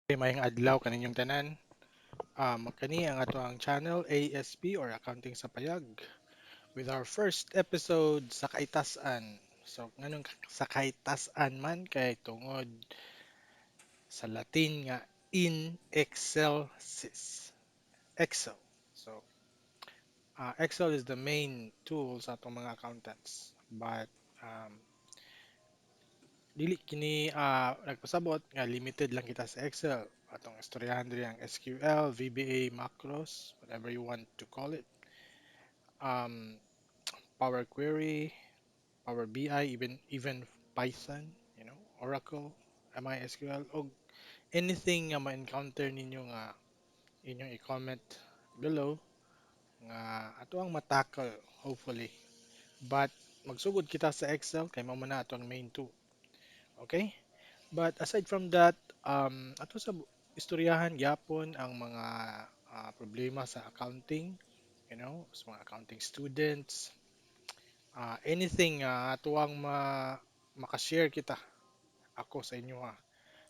Mayang adlaw kaninyong tanan. Kani ang ato ang channel ASP or Accounting sa Payag with our first episode sa kaitasan. So nganong sa kaitasan man kay tungod sa Latin nga in excelsis. Excel. So Excel is the main tool sa atong mga accountants. But um, dili kini nagpasabot nga limited lang kita sa Excel. Atong istoryahan diri ang SQL, VBA, macros, whatever you want to call it. Um, Power Query, Power BI, even Python, Oracle, MySQL, o anything nga ma-encounter ninyo nga inyong i-comment below nga ato ang matakal hopefully. But magsugod kita sa Excel kay mao man na ato ang main tool. Okay? But aside from that, ato sa istoryahan gyapon ang mga problema sa accounting, sa mga accounting students, anything tuwang makashare kita ako sa inyo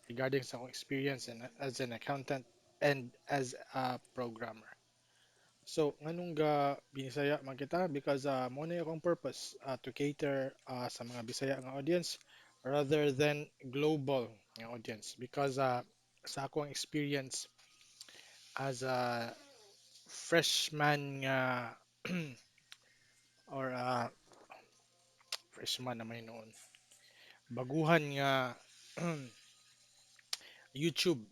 regarding sa akong experience as an accountant and as a programmer. So, nganong ga binisaya man kita because mo na akong purpose to cater sa mga Bisaya nga audience rather than global nga audience because sa akong experience as a freshman nga or freshman na may noon baguhan nga YouTube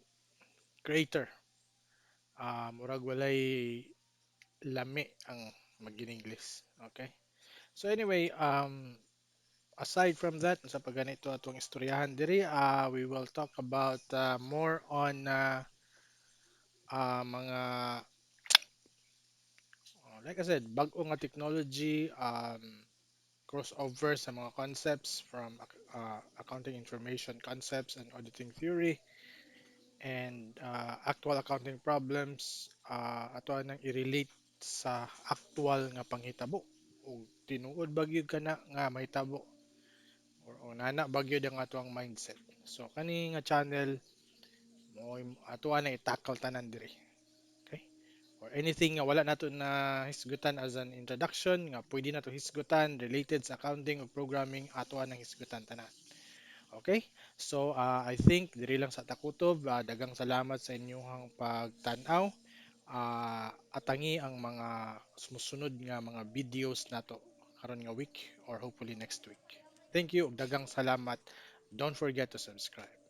creator. Murag walay lami ang mag-English. Okay? So anyway, aside from that, sa pagganito atong istoryahan diri, we will talk about more on mga, like I said, bago nga technology, crossover sa mga concepts from accounting information concepts and auditing theory, and actual accounting problems ato nang i-relate sa actual nga panghitabo ug tinuod ba gyud kana nga mahitabo o nana ba gyud ang ato ang mindset. So kani nga channel mo ato na i-tackle tanan diri. Okay? Or anything nga wala nato na hisgutan as an introduction nga pwede nato hisgutan related sa accounting ug programming ato nang hisgutan tanan. Okay? So, I think diri lang sa takutob. Dagang salamat sa inyong pagtanaw. Atangi ang mga sumusunod nga mga videos nato karon nga week or hopefully next week. Thank you ug dagang salamat. Don't forget to subscribe.